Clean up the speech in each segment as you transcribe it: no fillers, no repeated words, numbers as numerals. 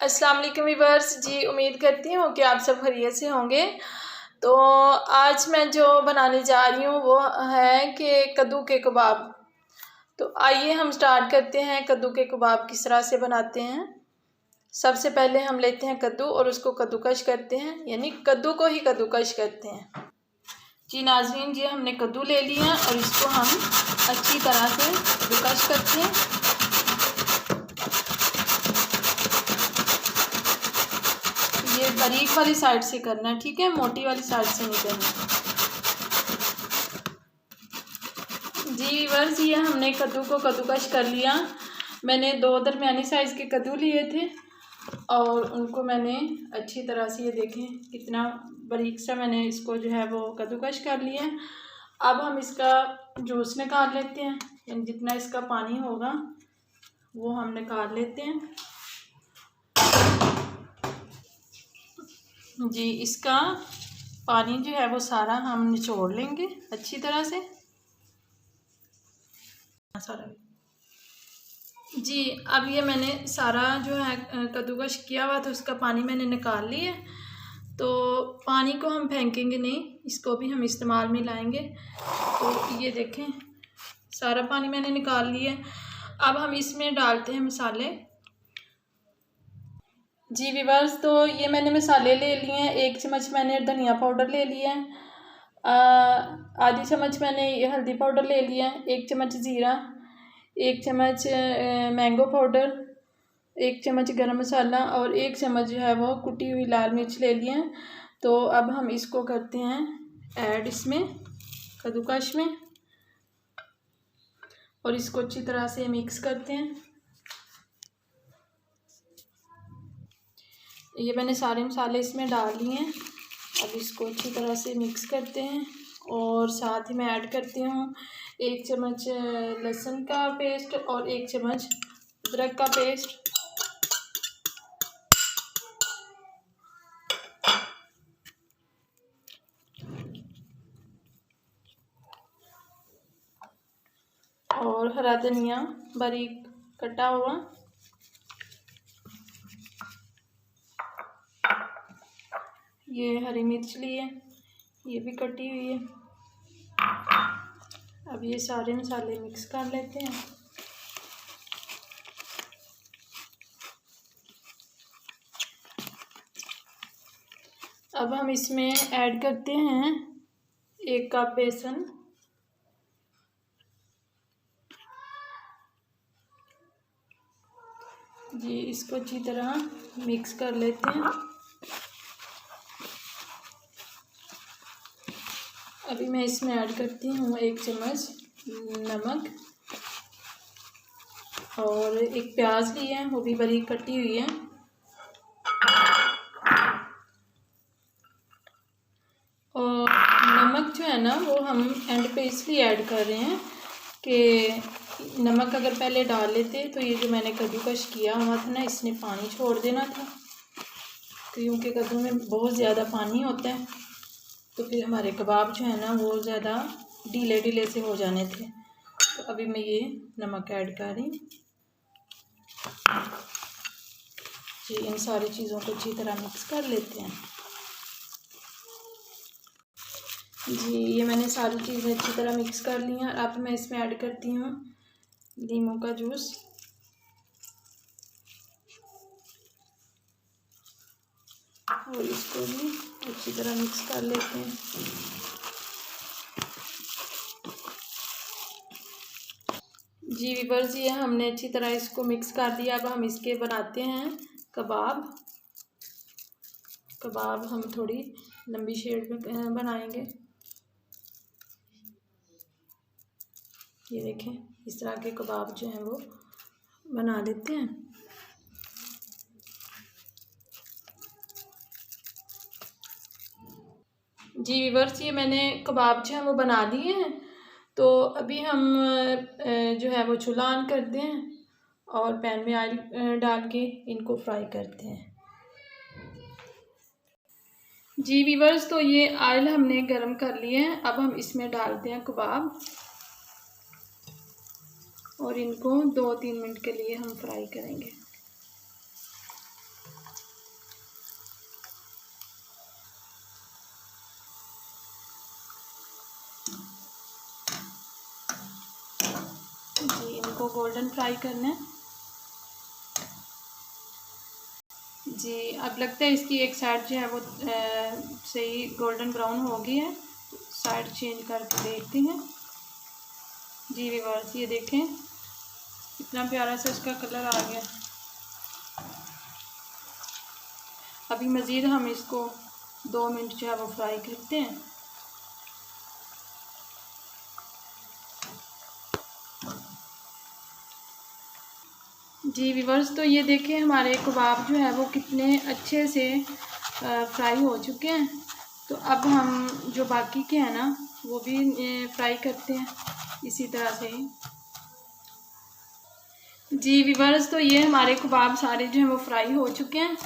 अस्सलाम वालेकुम व्यूअर्स जी, उम्मीद करती हूँ कि आप सब खैरियत से होंगे। तो आज मैं जो बनाने जा रही हूँ वो है कि कद्दू के कबाब। तो आइए हम स्टार्ट करते हैं कद्दू के कबाब किस तरह से बनाते हैं। सबसे पहले हम लेते हैं कद्दू और उसको कद्दूकश करते हैं, यानी कद्दू को ही कद्दूकश करते हैं। जी नाज़रीन, जी हमने कद्दू ले लिया और इसको हम अच्छी तरह से कद्दूकश करते हैं। ये बारीक वाली साइड से करना है, ठीक है, मोटी वाली साइड से नहीं करना। जी व्यूअर्स, ये हमने कद्दू को कद्दूकश कर लिया। मैंने 2 दरमियानी साइज़ के कद्दू लिए थे और उनको मैंने अच्छी तरह से, ये देखें कितना बारीक सा मैंने इसको जो है वो कद्दूकश कर लिया है। अब हम इसका जूस निकाल लेते हैं, यानी जितना इसका पानी होगा वो हम निकाल लेते हैं। जी इसका पानी जो है वो सारा हम निचोड़ लेंगे अच्छी तरह से सारा। जी अब ये मैंने सारा जो है कद्दूकश किया हुआ था उसका पानी मैंने निकाल लिया। तो पानी को हम फेंकेंगे नहीं, इसको भी हम इस्तेमाल में लाएंगे। तो ये देखें सारा पानी मैंने निकाल लिया। अब हम इसमें डालते हैं मसाले। जी व्यूअर्स, तो ये मैंने मसाले ले लिए हैं। 1 चम्मच मैंने धनिया पाउडर ले लिया है, आधी चम्मच मैंने ये हल्दी पाउडर ले लिया है, 1 चम्मच ज़ीरा, 1 चम्मच मैंगो पाउडर, 1 चम्मच गरम मसाला और 1 चम्मच जो है वो कुटी हुई लाल मिर्च ले लिए हैं। तो अब हम इसको करते हैं ऐड इसमें कद्दूकश में और इसको अच्छी तरह से मिक्स करते हैं। ये मैंने सारे मसाले इसमें डाल लिए हैं। अब इसको अच्छी तरह से मिक्स करते हैं और साथ ही मैं ऐड करती हूँ 1 चम्मच लहसुन का पेस्ट और 1 चम्मच अदरक का पेस्ट। और हरा धनिया बारीक कटा हुआ। ये हरी मिर्च ली है, ये भी कटी हुई है। अब ये सारे मसाले मिक्स कर लेते हैं। अब हम इसमें ऐड करते हैं 1 कप बेसन। जी इसको अच्छी तरह मिक्स कर लेते हैं। अभी मैं इसमें ऐड करती हूँ 1 चम्मच नमक और 1 प्याज ली है, वो भी बारीक कटी हुई है। और नमक जो है ना वो हम एंड पे इसलिए ऐड कर रहे हैं कि नमक अगर पहले डाल लेते तो ये जो मैंने कद्दूकश किया हुआ था ना, इसने पानी छोड़ देना था, क्योंकि कद्दू में बहुत ज़्यादा पानी होता है। तो फिर हमारे कबाब जो है ना वो ज़्यादा ढीले ढीले से हो जाने थे। तो अभी मैं ये नमक ऐड कर रही हूँ। जी इन सारी चीज़ों को अच्छी तरह मिक्स कर लेते हैं। जी ये मैंने सारी चीज़ें अच्छी तरह मिक्स कर ली हैं। अब मैं इसमें ऐड करती हूँ नींबू का जूस। और इसको भी अच्छी तरह मिक्स कर लेते हैं। जी व्यूअर्स, ये हमने अच्छी तरह इसको मिक्स कर दिया। अब हम इसके बनाते हैं कबाब। कबाब हम थोड़ी लंबी शेप में बनाएंगे। ये देखें इस तरह के कबाब जो हैं वो बना देते हैं। जी व्यूअर्स, ये मैंने कबाब जो हैं वो बना दिए हैं। तो अभी हम जो है वो चूल्हा ऑन करते हैं और पैन में ऑयल डाल के इनको फ्राई करते हैं। जी व्यूअर्स, तो ये ऑयल हमने गरम कर लिए हैं। अब हम इसमें डालते हैं कबाब और इनको 2-3 मिनट के लिए हम फ्राई करेंगे। गोल्डन फ्राई करना है। जी, अब लगता है इसकी एक साइड जो है वो सही गोल्डन ब्राउन हो गई है। साइड चेंज करके देखते हैं। जी व्यूअर्स, ये देखें कितना प्यारा सा इसका कलर आ गया। अभी मज़ीद हम इसको 2 मिनट जो है वो फ्राई करते हैं। जी व्यूअर्स, तो ये देखें हमारे कबाब जो है वो कितने अच्छे से फ्राई हो चुके हैं। तो अब हम जो बाकी के हैं ना वो भी फ्राई करते हैं इसी तरह से ही। जी व्यूअर्स, तो ये हमारे कबाब सारे जो हैं वो फ्राई हो चुके हैं।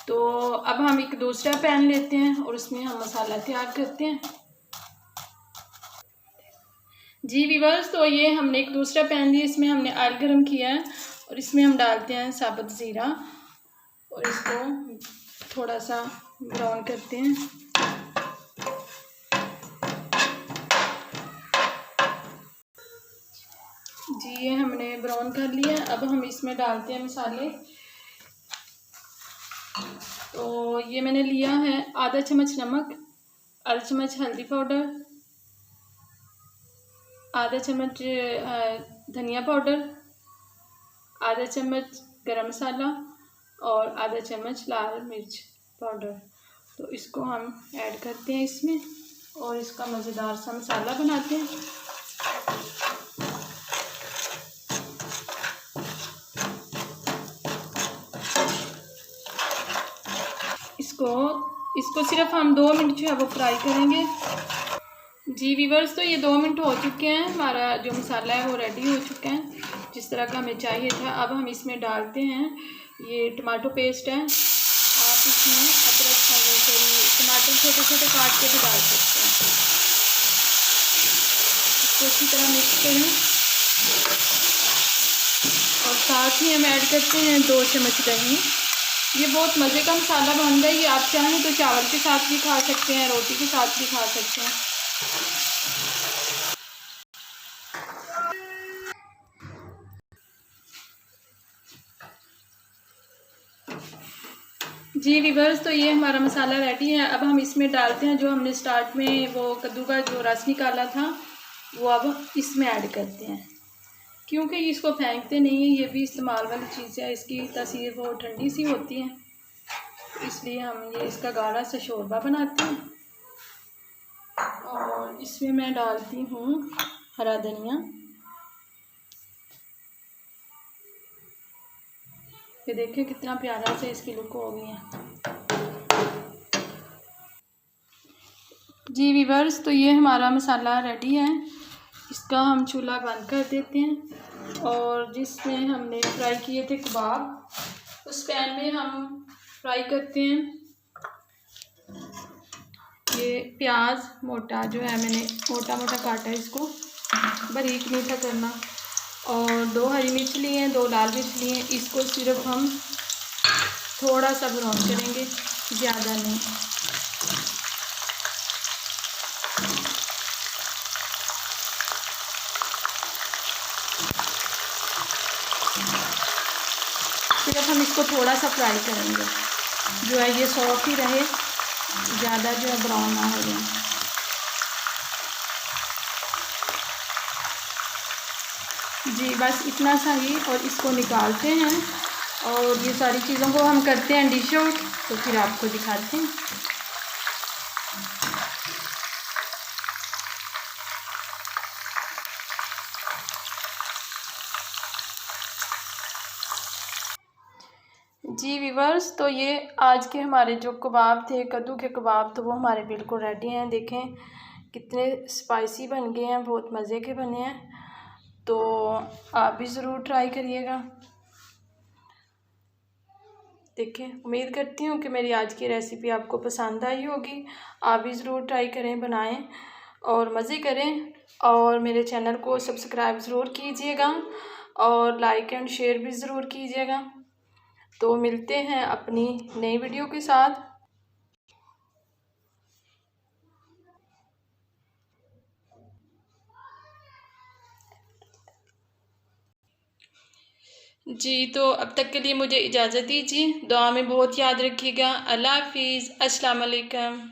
तो अब हम एक दूसरा पैन लेते हैं और उसमें हम मसाला तैयार करते हैं। जी व्यूअर्स, तो ये हमने एक दूसरा पैन लिया, इसमें हमने ऑयल गरम किया है और इसमें हम डालते हैं साबुत ज़ीरा और इसको थोड़ा सा ब्राउन करते हैं। जी, ये हमने ब्राउन कर लिया। अब हम इसमें डालते हैं मसाले। तो ये मैंने लिया है आधा चम्मच नमक, आधा चम्मच हल्दी पाउडर, आधा चम्मच धनिया पाउडर, आधा चम्मच गरम मसाला और आधा चम्मच लाल मिर्च पाउडर। तो इसको हम ऐड करते हैं इसमें और इसका मज़ेदार सा मसाला बनाते हैं। इसको सिर्फ हम 2 मिनट जो है वो फ्राई करेंगे। जी व्यूअर्स, तो ये 2 मिनट हो चुके हैं। हमारा जो मसाला है वो रेडी हो चुका है जिस तरह का हमें चाहिए था। अब हम इसमें डालते हैं ये टमाटो पेस्ट है। आप इसमें अदरक टमाटर छोटे छोटे काट के भी डाल सकते हैं। इसको अच्छी तरह मिक्स करें और साथ ही हम ऐड करते हैं 2 चम्मच दही। ये बहुत मज़े का मसाला बन रहा है। ये आप चाहें तो चावल के साथ भी खा सकते हैं, रोटी के साथ भी खा सकते हैं। जी व्यूअर्स, तो ये हमारा मसाला रेडी है। अब हम इसमें डालते हैं जो हमने स्टार्ट में वो कद्दू का जो रस निकाला था वो अब इसमें ऐड करते हैं। क्योंकि इसको फेंकते नहीं है, ये भी इस्तेमाल वाली चीज़ है। इसकी तासीर वो ठंडी सी होती है, इसलिए हम ये इसका गाढ़ा सा शोरबा बनाते हैं। और इसमें मैं डालती हूँ हरा धनिया। ये देखिए कितना प्यारा से इसकी लुक हो गई है। जी व्यूअर्स, तो ये हमारा मसाला रेडी है। इसका हम चूल्हा बंद कर देते हैं और जिसमें हमने फ्राई किए थे कबाब उस पैन में हम फ्राई करते हैं। ये प्याज मोटा जो है मैंने मोटा मोटा काटा है, इसको बारीक नहीं था करना। और 2 हरी मिर्च लिए हैं, 2 लाल मिर्च लिए हैं। इसको सिर्फ हम थोड़ा सा ब्राउन करेंगे, ज़्यादा नहीं। सिर्फ हम इसको थोड़ा सा फ्राई करेंगे, जो है ये सॉफ्ट ही रहे, ज़्यादा जो है ब्राउन ना हो जाए। जी बस इतना सा ही, और इसको निकालते हैं और ये सारी चीज़ों को हम करते हैं डिश आउट। तो फिर आपको दिखाते हैं। जी व्यूअर्स, तो ये आज के हमारे जो कबाब थे कद्दू के कबाब, तो वो हमारे बिल्कुल रेडी हैं। देखें कितने स्पाइसी बन गए हैं, बहुत मज़े के बने हैं। तो आप भी ज़रूर ट्राई करिएगा। देखें, उम्मीद करती हूँ कि मेरी आज की रेसिपी आपको पसंद आई होगी। आप भी ज़रूर ट्राई करें, बनाएं और मज़े करें। और मेरे चैनल को सब्सक्राइब ज़रूर कीजिएगा और लाइक एंड शेयर भी ज़रूर कीजिएगा। तो मिलते हैं अपनी नई वीडियो के साथ। जी, तो अब तक के लिए मुझे इजाज़त दीजिए। दुआ में बहुत याद रखिएगा। अल्लाह हाफ़िज़। अस्सलाम वालेकुम।